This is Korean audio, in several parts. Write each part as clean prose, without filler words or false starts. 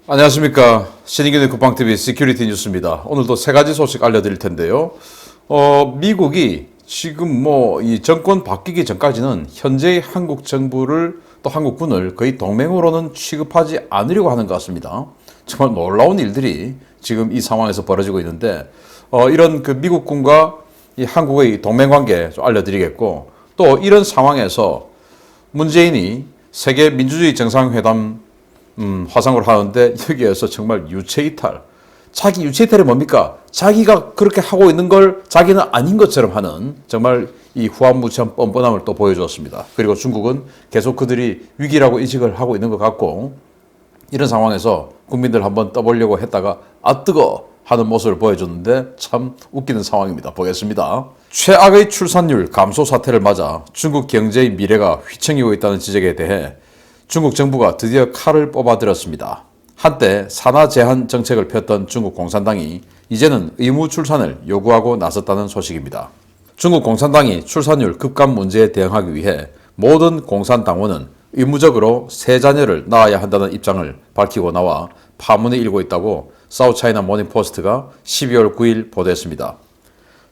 안녕하십니까. 신인균의 국방TV 시큐리티 뉴스입니다. 오늘도 세 가지 소식 알려드릴 텐데요. 미국이 지금 이 정권 바뀌기 전까지는 현재의 한국 정부를 또 한국군을 거의 동맹으로는 취급하지 않으려고 하는 것 같습니다. 정말 놀라운 일들이 지금 이 상황에서 벌어지고 있는데, 이런 그 미국군과 이 한국의 동맹 관계 좀 알려드리겠고, 또 이런 상황에서 문재인이 세계 민주주의 정상회담 화상을 하는데 여기에서 정말 유체이탈. 자기 유체이탈이 뭡니까? 자기가 그렇게 하고 있는 걸 자기는 아닌 것처럼 하는 정말 이 후한무치한 뻔뻔함을 또 보여주었습니다. 그리고 중국은 계속 그들이 위기라고 인식을 하고 있는 것 같고, 이런 상황에서 국민들 한번 떠보려고 했다가 뜨거 하는 모습을 보여줬는데 참 웃기는 상황입니다. 보겠습니다. 최악의 출산율 감소 사태를 맞아 중국 경제의 미래가 휘청이고 있다는 지적에 대해 중국 정부가 드디어 칼을 뽑아들었습니다. 한때 산하 제한 정책을 폈던 중국 공산당이 이제는 의무 출산을 요구하고 나섰다는 소식입니다. 중국 공산당이 출산율 급감 문제에 대응하기 위해 모든 공산당원은 의무적으로 세 자녀를 낳아야 한다는 입장을 밝히고 나와 파문이 일고 있다고 사우차이나 모닝포스트가 12월 9일 보도했습니다.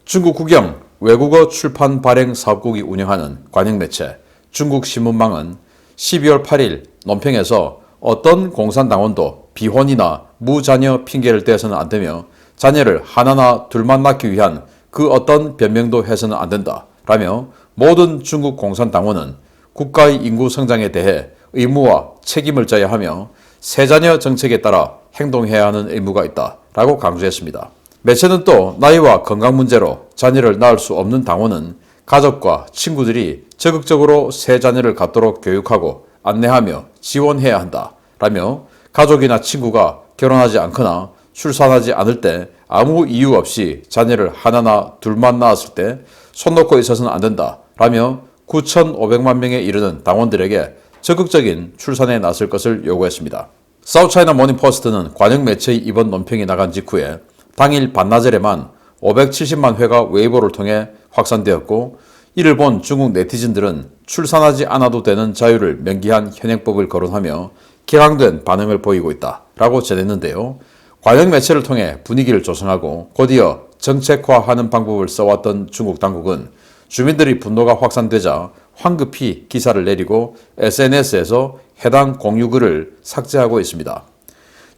중국 국영 외국어 출판 발행 사업국이 운영하는 관영 매체 중국신문망은 12월 8일 논평에서 어떤 공산당원도 비혼이나 무자녀 핑계를 대서는 안 되며 자녀를 하나나 둘만 낳기 위한 그 어떤 변명도 해서는 안 된다 라며 모든 중국 공산당원은 국가의 인구 성장에 대해 의무와 책임을 져야 하며 세자녀 정책에 따라 행동해야 하는 의무가 있다 라고 강조했습니다. 매체는 또 나이와 건강 문제로 자녀를 낳을 수 없는 당원은 가족과 친구들이 적극적으로 세 자녀를 갖도록 교육하고 안내하며 지원해야 한다 라며 가족이나 친구가 결혼하지 않거나 출산하지 않을 때 아무 이유 없이 자녀를 하나나 둘만 낳았을 때 손 놓고 있어서는 안 된다 라며 9,500만 명에 이르는 당원들에게 적극적인 출산에 나설 것을 요구했습니다. 사우차이나 모닝포스트는 관영 매체의 이번 논평이 나간 직후에 당일 반나절에만 570만 회가 웨이보를 통해 확산되었고, 이를 본 중국 네티즌들은 출산하지 않아도 되는 자유를 명기한 현행법을 거론하며 격앙된 반응을 보이고 있다라고 전했는데요. 관영 매체를 통해 분위기를 조성하고 곧이어 정책화하는 방법을 써왔던 중국 당국은 주민들의 분노가 확산되자 황급히 기사를 내리고 SNS에서 해당 공유글을 삭제하고 있습니다.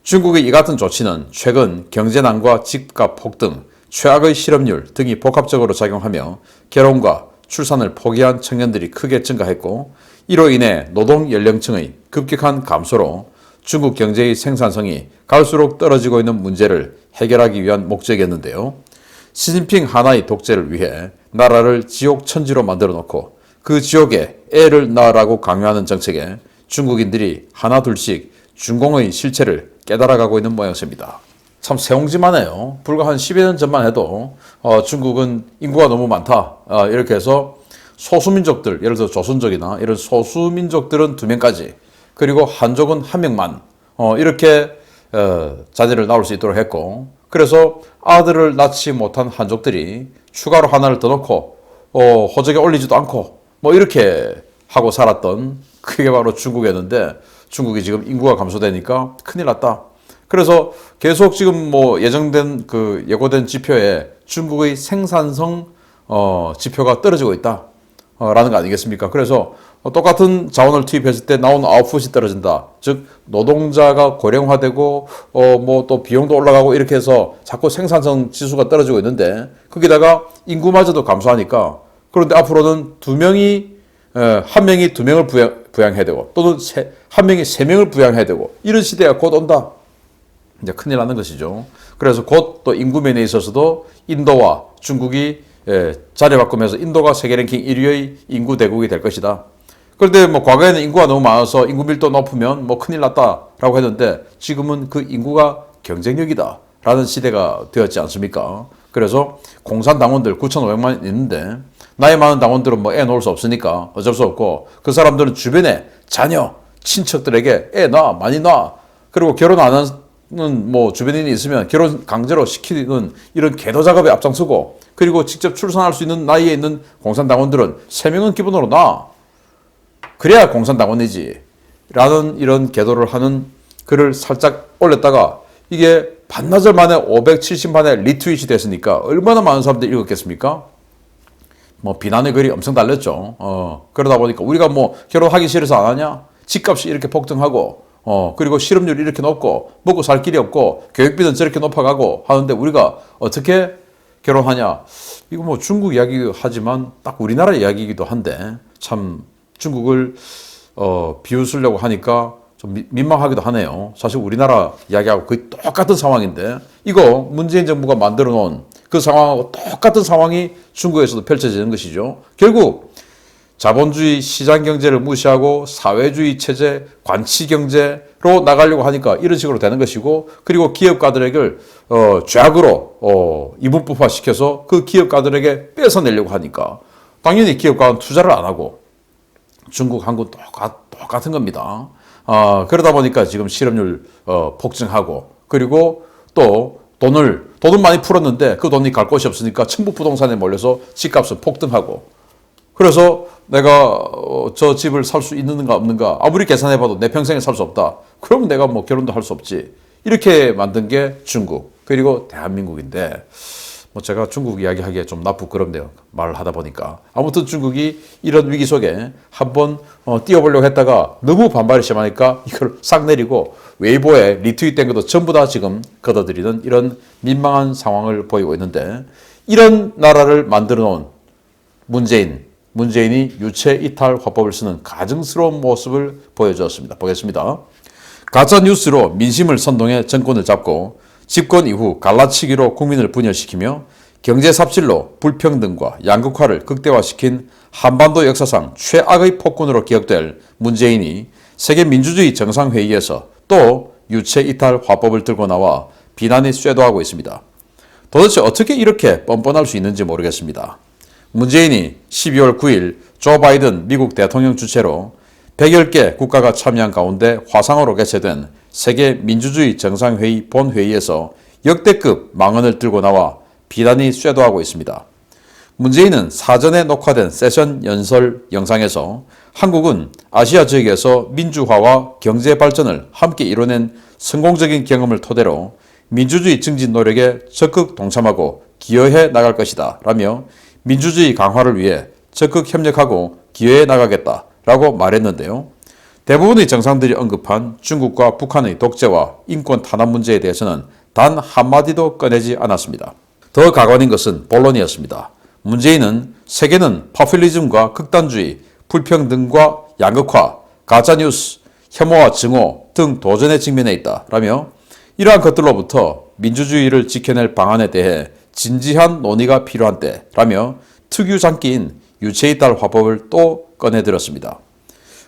중국의 이 같은 조치는 최근 경제난과 집값 폭등, 최악의 실업률 등이 복합적으로 작용하며 결혼과 출산을 포기한 청년들이 크게 증가했고, 이로 인해 노동 연령층의 급격한 감소로 중국 경제의 생산성이 갈수록 떨어지고 있는 문제를 해결하기 위한 목적이었는데요. 시진핑 하나의 독재를 위해 나라를 지옥 천지로 만들어 놓고 그 지옥에 애를 낳으라고 강요하는 정책에 중국인들이 하나 둘씩 중공의 실체를 깨달아가고 있는 모양새입니다. 참 세옹지만해요. 불과 한 10여 년 전만 해도 중국은 인구가 너무 많다 이렇게 해서 소수민족들, 예를 들어 조선족이나 이런 소수민족들은 2명까지, 그리고 한족은 1명만 이렇게 자녀를 낳을 수 있도록 했고, 그래서 아들을 낳지 못한 한족들이 추가로 하나를 더 넣고 호적에 올리지도 않고 이렇게 하고 살았던, 그게 바로 중국이었는데, 중국이 지금 인구가 감소되니까 큰일 났다. 그래서 계속 지금 예정된 예고된 지표에 중국의 생산성 지표가 떨어지고 있다 라는 거 아니겠습니까? 그래서 똑같은 자원을 투입했을 때 나오는 아웃풋이 떨어진다. 즉 노동자가 고령화되고 또 비용도 올라가고 이렇게 해서 자꾸 생산성 지수가 떨어지고 있는데, 거기다가 인구마저도 감소하니까, 그런데 앞으로는 한 명이 2명을 부양해야 되고, 또는 한 명이 3명을 부양해야 되고, 이런 시대가 곧 온다. 이제 큰일 나는 것이죠. 그래서 곧 또 인구면에 있어서도 인도와 중국이 자리 바꾸면서 인도가 세계 랭킹 1위의 인구 대국이 될 것이다. 그런데 과거에는 인구가 너무 많아서 인구 밀도 높으면 큰일 났다라고 했는데, 지금은 그 인구가 경쟁력이다 라는 시대가 되었지 않습니까? 그래서 공산당원들 9,500만 있는데, 나이 많은 당원들은 애 놓을 수 없으니까 어쩔 수 없고, 그 사람들은 주변에 자녀, 친척들에게 애 낳아, 많이 낳아. 그리고 결혼 안 하는 주변인이 있으면 결혼 강제로 시키는 이런 계도 작업에 앞장서고, 그리고 직접 출산할 수 있는 나이에 있는 공산당원들은 3명은 기본으로 낳아. 그래야 공산당원이지 라는 이런 계도를 하는 글을 살짝 올렸다가 이게 반나절 만에 570만에 리트윗이 됐으니까 얼마나 많은 사람들이 읽었겠습니까? 뭐 비난의 글이 엄청 달렸죠. 그러다 보니까 우리가 뭐 결혼하기 싫어서 안 하냐? 집값이 이렇게 폭등하고 그리고 실업률이 이렇게 높고 먹고 살 길이 없고 교육비는 저렇게 높아가고 하는데 우리가 어떻게 결혼하냐? 이거 뭐 중국 이야기도 하지만 딱 우리나라 이야기이기도 한데 참 중국을 비웃으려고 하니까 좀 민망하기도 하네요. 사실 우리나라 이야기하고 거의 똑같은 상황인데 이거 문재인 정부가 만들어 놓은 그 상황하고 똑같은 상황이 중국에서도 펼쳐지는 것이죠. 결국 자본주의 시장 경제를 무시하고 사회주의 체제, 관치 경제로 나가려고 하니까 이런 식으로 되는 것이고 그리고 기업가들에게 죄악으로 이분법화 시켜서 그 기업가들에게 뺏어내려고 하니까 당연히 기업가는 투자를 안 하고 중국, 한국 똑같은 겁니다. 그러다 보니까 지금 실업률 폭증하고 그리고 또 돈을 많이 풀었는데 그 돈이 갈 곳이 없으니까 청부 부동산에 몰려서 집값은 폭등하고 그래서 내가 저 집을 살 수 있는가 없는가 아무리 계산해봐도 내 평생에 살 수 없다. 그러면 내가 뭐 결혼도 할 수 없지. 이렇게 만든 게 중국 그리고 대한민국인데 뭐 제가 중국 이야기하기에 좀 부끄럽네요. 말을 하다 보니까. 아무튼 중국이 이런 위기 속에 한번 뛰어보려고 했다가 너무 반발이 심하니까 이걸 싹 내리고 웨이보에 리트윗된 것도 전부 다 지금 걷어들이는 이런 민망한 상황을 보이고 있는데 이런 나라를 만들어 놓은 문재인이 유체 이탈 화법을 쓰는 가증스러운 모습을 보여주었습니다. 보겠습니다. 가짜 뉴스로 민심을 선동해 정권을 잡고 집권 이후 갈라치기로 국민을 분열시키며 경제 삽질로 불평등과 양극화를 극대화시킨 한반도 역사상 최악의 폭군으로 기억될 문재인이 세계민주주의 정상회의에서 또 유체 이탈 화법을 들고 나와 비난이 쇄도하고 있습니다. 도대체 어떻게 이렇게 뻔뻔할 수 있는지 모르겠습니다. 문재인이 12월 9일 조 바이든 미국 대통령 주최로 110개 국가가 참여한 가운데 화상으로 개최된 세계 민주주의 정상회의 본회의에서 역대급 망언을 들고 나와 비난이 쇄도하고 있습니다. 문재인은 사전에 녹화된 세션 연설 영상에서 한국은 아시아 지역에서 민주화와 경제 발전을 함께 이뤄낸 성공적인 경험을 토대로 민주주의 증진 노력에 적극 동참하고 기여해 나갈 것이다 라며 민주주의 강화를 위해 적극 협력하고 기여해 나가겠다 라고 말했는데요. 대부분의 정상들이 언급한 중국과 북한의 독재와 인권 탄압 문제에 대해서는 단 한마디도 꺼내지 않았습니다. 더 가관인 것은 본론이었습니다. 문재인은 세계는 포퓰리즘과 극단주의, 불평등과 양극화, 가짜뉴스, 혐오와 증오 등 도전에 직면해 있다 라며 이러한 것들로부터 민주주의를 지켜낼 방안에 대해 진지한 논의가 필요한 때라며 특유 장기인 유체이탈 화법을 또 꺼내들었습니다.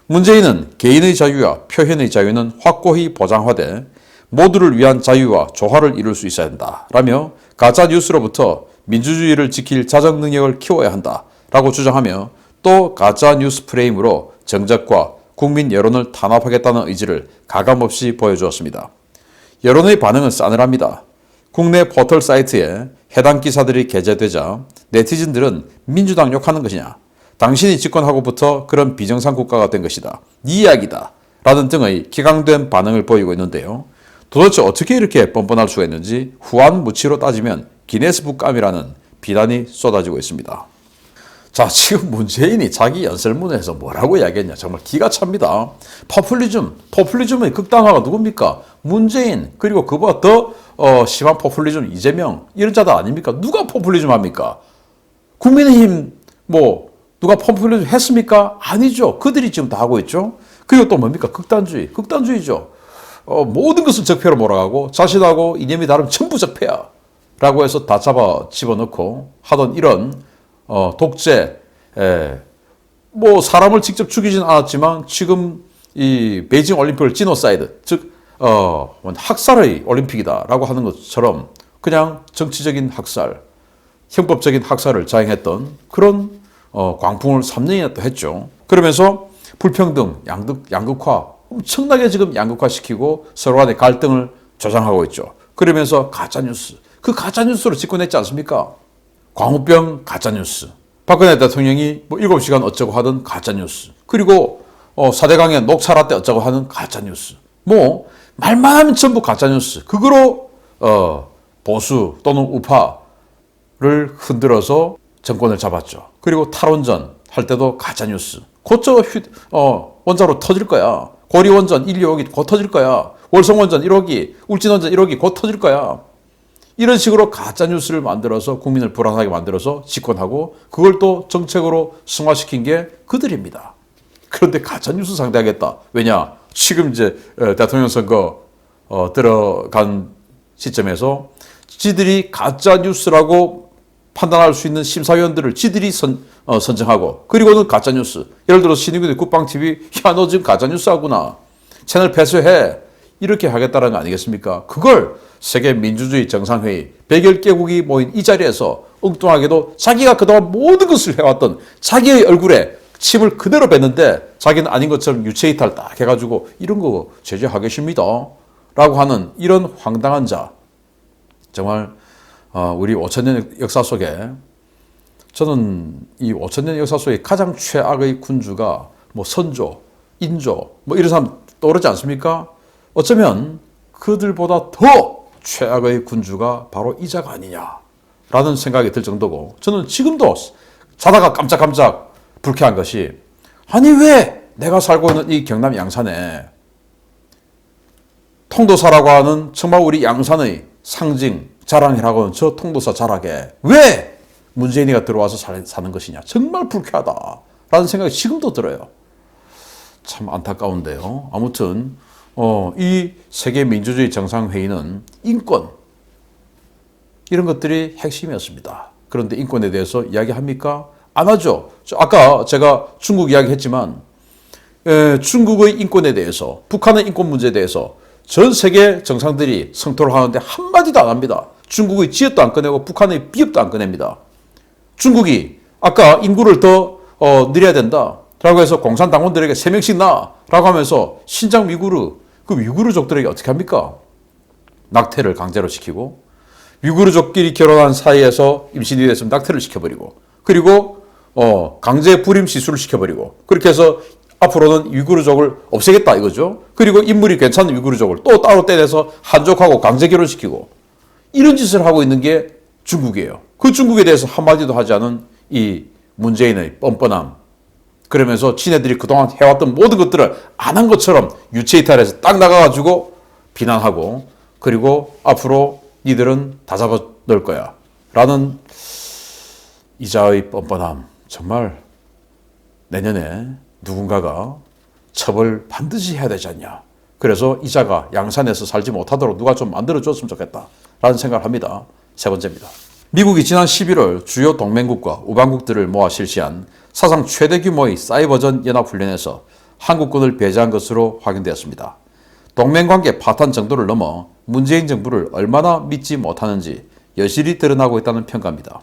문재인은 개인의 자유와 표현의 자유는 확고히 보장하되 모두를 위한 자유와 조화를 이룰 수 있어야 한다 라며 가짜 뉴스로부터 민주주의를 지킬 자정 능력을 키워야 한다 라고 주장하며 또 가짜 뉴스 프레임으로 정적과 국민 여론을 탄압하겠다는 의지를 가감없이 보여주었습니다. 여론의 반응은 싸늘합니다. 국내 포털 사이트에 해당 기사들이 게재되자 네티즌들은 민주당 욕하는 것이냐, 당신이 집권하고부터 그런 비정상 국가가 된 것이다, 네 이야기다 라는 등의 기강된 반응을 보이고 있는데요. 도대체 어떻게 이렇게 뻔뻔할 수가 있는지 후한무치로 따지면 기네스북감이라는 비난이 쏟아지고 있습니다. 자, 지금 문재인이 자기 연설문에서 뭐라고 이야기했냐, 정말 기가 찹니다. 포퓰리즘의 극단화가 누굽니까? 문재인, 그리고 그보다 더 심한 포퓰리즘 이재명, 이런 자들 아닙니까? 누가 포퓰리즘 합니까? 국민의힘 누가 포퓰리즘 했습니까? 아니죠. 그들이 지금 다 하고 있죠. 그리고 또 뭡니까? 극단주의죠. 모든 것을 적폐로 몰아가고 자신하고 이념이 다르면 전부 적폐야 라고 해서 다 잡아 집어넣고 하던 이런 독재, 사람을 직접 죽이진 않았지만 지금 이 베이징 올림픽을 지노사이드, 즉 학살의 올림픽이다라고 하는 것처럼 그냥 정치적인 학살, 형법적인 학살을 자행했던 그런 광풍을 3년이나 또 했죠. 그러면서 불평등, 양극화 엄청나게 지금 양극화시키고 서로 간의 갈등을 조장하고 있죠. 그러면서 가짜뉴스, 그 가짜뉴스로 집권했지 않습니까? 광우병 가짜뉴스, 박근혜 대통령이 7시간 어쩌고 하던 가짜뉴스, 그리고 4대강의 녹차라떼 어쩌고 하는 가짜뉴스, 말만 하면 전부 가짜뉴스. 그거로 보수 또는 우파를 흔들어서 정권을 잡았죠. 그리고 탈원전 할 때도 가짜뉴스. 곧 원자로 터질 거야. 고리원전 1, 2호기 곧 터질 거야. 월성원전 1호기, 울진원전 1호기 곧 터질 거야. 이런 식으로 가짜뉴스를 만들어서 국민을 불안하게 만들어서 집권하고 그걸 또 정책으로 승화시킨 게 그들입니다. 그런데 가짜뉴스 상대하겠다. 왜냐? 지금 이제 대통령 선거 들어간 시점에서 지들이 가짜뉴스라고 판단할 수 있는 심사위원들을 지들이 선정하고 그리고는 가짜뉴스. 예를 들어서 신인근의 국방TV 야 너 지금 가짜뉴스 하구나. 채널 폐쇄해. 이렇게 하겠다는 거 아니겠습니까? 그걸 세계 민주주의 정상회의 110개국이 모인 이 자리에서 엉뚱하게도 자기가 그동안 모든 것을 해왔던 자기의 얼굴에 침을 그대로 뱉는데 자기는 아닌 것처럼 유체이탈 딱 해가지고 이런 거 제재하겠습니다. 라고 하는 이런 황당한 자. 정말 우리 5천년 역사 속에 저는 이 5천년 역사 속에 가장 최악의 군주가 뭐 선조, 인조 뭐 이런 사람 떠오르지 않습니까? 어쩌면 그들보다 더 최악의 군주가 바로 이자가 아니냐라는 생각이 들 정도고 저는 지금도 자다가 깜짝깜짝 불쾌한 것이 아니 왜 내가 살고 있는 이 경남 양산에 통도사라고 하는 정말 우리 양산의 상징 자랑이라고 하는 저 통도사 자락에 왜 문재인이가 들어와서 사는 것이냐 정말 불쾌하다라는 생각이 지금도 들어요. 참 안타까운데요. 아무튼 이 세계 민주주의 정상회의는 인권 이런 것들이 핵심이었습니다. 그런데 인권에 대해서 이야기합니까? 안 하죠. 아까 제가 중국 이야기했지만 중국의 인권에 대해서 북한의 인권 문제에 대해서 전 세계 정상들이 성토를 하는데 한마디도 안 합니다. 중국의 지역도 안 꺼내고 북한의 비읍도 안 꺼냅니다. 중국이 아까 인구를 더 늘려야 된다 라고 해서 공산당원들에게 3명씩 라고 하면서 신장 위구르 그 위구르족들에게 어떻게 합니까? 낙태를 강제로 시키고 위구르족끼리 결혼한 사이에서 임신이 됐으면 낙태를 시켜버리고 그리고 강제 불임 시술을 시켜버리고 그렇게 해서 앞으로는 위구르족을 없애겠다 이거죠. 그리고 인물이 괜찮은 위구르족을 또 따로 떼내서 한족하고 강제 결혼시키고 이런 짓을 하고 있는 게 중국이에요. 그 중국에 대해서 한마디도 하지 않은 이 문재인의 뻔뻔함 그러면서 지네들이 그동안 해왔던 모든 것들을 안 한 것처럼 유체이탈해서 딱 나가가지고 비난하고 그리고 앞으로 니들은 다 잡아넣을 거야 라는 이자의 뻔뻔함 정말 내년에 누군가가 처벌 반드시 해야 되지 않냐. 그래서 이자가 양산에서 살지 못하도록 누가 좀 만들어줬으면 좋겠다 라는 생각을 합니다. 세 번째입니다. 미국이 지난 11월 주요 동맹국과 우방국들을 모아 실시한 사상 최대 규모의 사이버전 연합훈련에서 한국군을 배제한 것으로 확인되었습니다. 동맹관계 파탄 정도를 넘어 문재인 정부를 얼마나 믿지 못하는지 여실히 드러나고 있다는 평가입니다.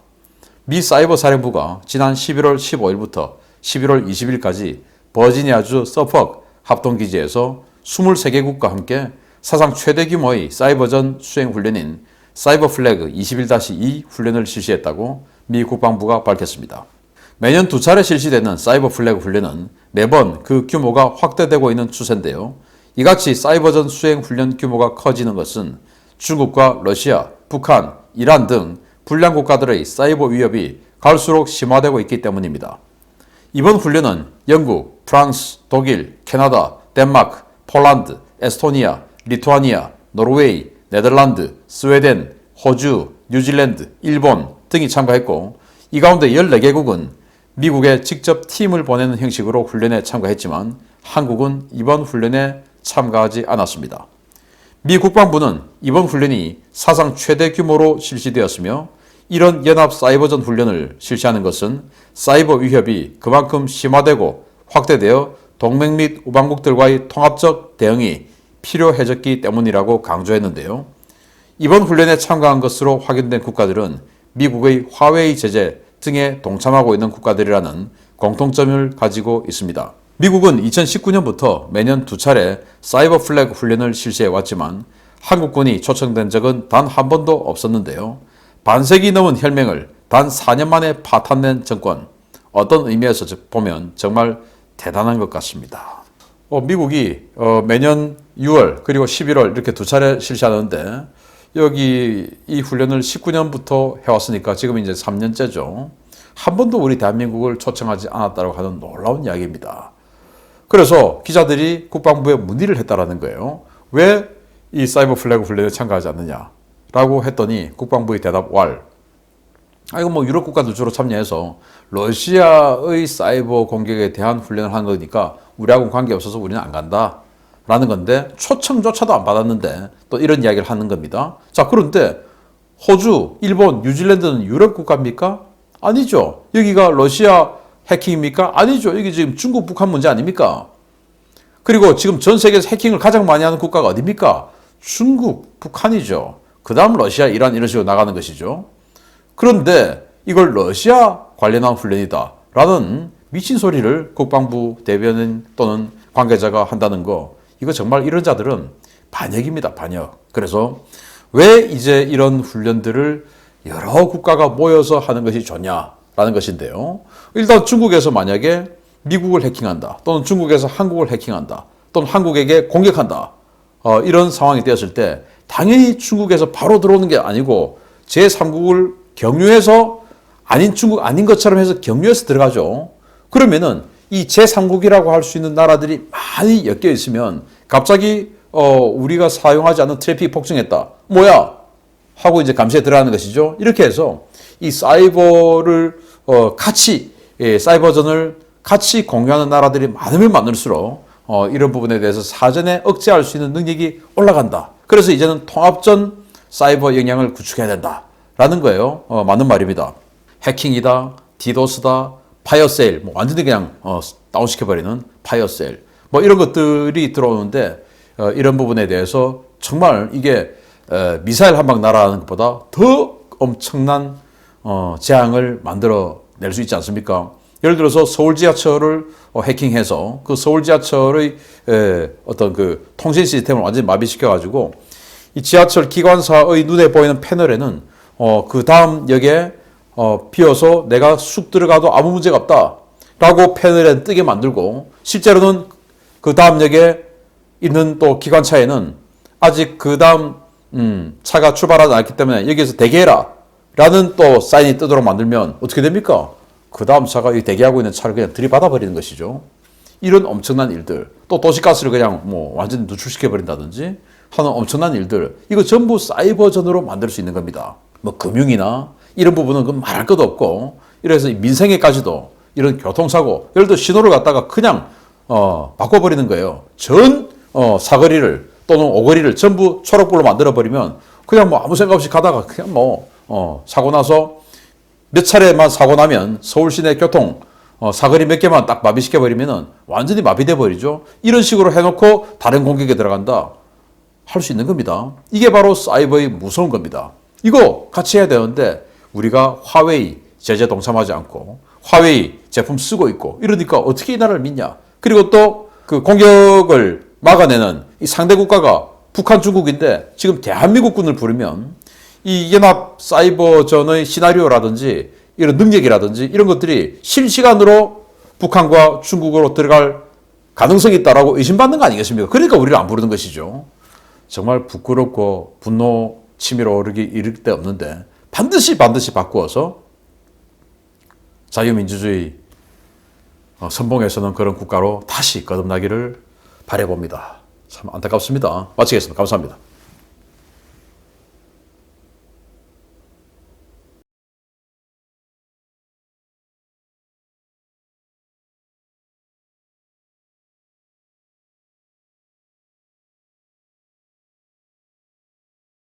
미 사이버사령부가 지난 11월 15일부터 11월 20일까지 버지니아주 서퍽 합동기지에서 23개국과 함께 사상 최대 규모의 사이버전 수행훈련인 사이버 플래그 21-2 훈련을 실시했다고 미 국방부가 밝혔습니다. 매년 2차례 실시되는 사이버 플래그 훈련은 매번 그 규모가 확대되고 있는 추세인데요. 이같이 사이버전 수행 훈련 규모가 커지는 것은 중국과 러시아, 북한, 이란 등 불량 국가들의 사이버 위협이 갈수록 심화되고 있기 때문입니다. 이번 훈련은 영국, 프랑스, 독일, 캐나다, 덴마크, 폴란드, 에스토니아, 리투아니아, 노르웨이, 네덜란드, 스웨덴, 호주, 뉴질랜드, 일본 등이 참가했고 이 가운데 14개국은 미국에 직접 팀을 보내는 형식으로 훈련에 참가했지만 한국은 이번 훈련에 참가하지 않았습니다. 미 국방부는 이번 훈련이 사상 최대 규모로 실시되었으며 이런 연합 사이버전 훈련을 실시하는 것은 사이버 위협이 그만큼 심화되고 확대되어 동맹 및 우방국들과의 통합적 대응이 필요해졌기 때문이라고 강조했는데요. 이번 훈련에 참가한 것으로 확인된 국가들은 미국의 화웨이 제재 등에 동참하고 있는 국가들이라는 공통점을 가지고 있습니다. 미국은 2019년부터 매년 2차례 사이버 플래그 훈련을 실시해 왔지만 한국군이 초청된 적은 단 한 번도 없었는데요. 반세기 넘은 혈맹을 단 4년 만에 파탄낸 정권, 어떤 의미에서 보면 정말 대단한 것 같습니다. 미국이 매년 6월 그리고 11월 이렇게 두 차례 실시하는데 여기 이 훈련을 19년부터 해왔으니까 지금 이제 3년째죠. 한 번도 우리 대한민국을 초청하지 않았다고 하는 놀라운 이야기입니다. 그래서 기자들이 국방부에 문의를 했다라는 거예요. 왜 이 사이버 플래그 훈련에 참가하지 않느냐라고 했더니 국방부의 대답 왈. 이거 뭐 유럽 국가들 주로 참여해서 러시아의 사이버 공격에 대한 훈련을 한 거니까 우리하고는 관계없어서 우리는 안 간다. 라는 건데 초청조차도 안 받았는데 또 이런 이야기를 하는 겁니다. 자, 그런데 호주, 일본, 뉴질랜드는 유럽 국가입니까? 아니죠. 여기가 러시아 해킹입니까? 아니죠. 여기 지금 중국, 북한 문제 아닙니까? 그리고 지금 전 세계에서 해킹을 가장 많이 하는 국가가 어디입니까? 중국, 북한이죠. 그 다음 러시아, 이란 이런 식으로 나가는 것이죠. 그런데 이걸 러시아 관련한 훈련이다 라는 미친 소리를 국방부 대변인 또는 관계자가 한다는 거, 이거 정말 이런 자들은 반역입니다. 반역. 그래서 왜 이제 이런 훈련들을 여러 국가가 모여서 하는 것이 좋냐라는 것인데요. 일단 중국에서 만약에 미국을 해킹한다, 또는 중국에서 한국을 해킹한다, 또는 한국에게 공격한다, 이런 상황이 되었을 때 당연히 중국에서 바로 들어오는 게 아니고 제3국을 경유해서 아닌 중국 아닌 것처럼 해서 경유해서 들어가죠. 그러면은 이 제3국이라고 할 수 있는 나라들이 많이 엮여 있으면 갑자기 우리가 사용하지 않는 트래픽이 폭증했다. 뭐야? 하고 이제 감시에 들어가는 것이죠. 이렇게 해서 이 사이버를 사이버전을 같이 공유하는 나라들이 많으면 많을수록 이런 부분에 대해서 사전에 억제할 수 있는 능력이 올라간다. 그래서 이제는 통합전 사이버 역량을 구축해야 된다라는 거예요. 맞는 말입니다. 해킹이다, 디도스다, 파이어세일, 뭐 완전히 그냥 다운시켜버리는 파이어세일, 뭐 이런 것들이 들어오는데 이런 부분에 대해서 정말 이게 미사일 한 방 날아가는 것보다 더 엄청난 재앙을 만들어낼 수 있지 않습니까? 예를 들어서 서울 지하철을 해킹해서 그 서울 지하철의 어떤 그 통신 시스템을 완전히 마비시켜가지고 이 지하철 기관사의 눈에 보이는 패널에는 그 다음 역에 비어서 내가 쑥 들어가도 아무 문제가 없다 라고 패널에 뜨게 만들고, 실제로는 그 다음 역에 있는 또 기관차에는 아직 그 다음 차가 출발하지 않았기 때문에 여기에서 대기해라 라는 또 사인이 뜨도록 만들면 어떻게 됩니까? 그 다음 차가 이 대기하고 있는 차를 그냥 들이받아 버리는 것이죠. 이런 엄청난 일들, 또 도시가스를 그냥 뭐 완전히 누출시켜 버린다든지 하는 엄청난 일들, 이거 전부 사이버전으로 만들 수 있는 겁니다. 뭐 금융이나 이런 부분은 그 말할 것도 없고, 이래서 민생에까지도 이런 교통사고, 예를 들어 신호를 갖다가 그냥 바꿔버리는 거예요. 전 사거리를 또는 오거리를 전부 초록불로 만들어버리면 그냥 뭐 아무 생각 없이 가다가 그냥 뭐 사고 나서 몇 차례만 사고 나면 서울 시내 교통 사거리 몇 개만 딱 마비시켜버리면 완전히 마비돼 버리죠. 이런 식으로 해놓고 다른 공격에 들어간다 할 수 있는 겁니다. 이게 바로 사이버의 무서운 겁니다. 이거 같이 해야 되는데 우리가 화웨이 제재 동참하지 않고 화웨이 제품 쓰고 있고 이러니까 어떻게 이 나라를 믿냐. 그리고 또 그 공격을 막아내는 이 상대 국가가 북한, 중국인데 지금 대한민국군을 부르면 이 연합 사이버전의 시나리오라든지 이런 능력이라든지 이런 것들이 실시간으로 북한과 중국으로 들어갈 가능성이 있다라고 의심받는 거 아니겠습니까? 그러니까 우리를 안 부르는 것이죠. 정말 부끄럽고 분노 치밀어 오르기 이를 데 없는데 반드시 바꾸어서 자유민주주의 선봉에서는 그런 국가로 다시 거듭나기를 바라봅니다. 참 안타깝습니다. 마치겠습니다. 감사합니다.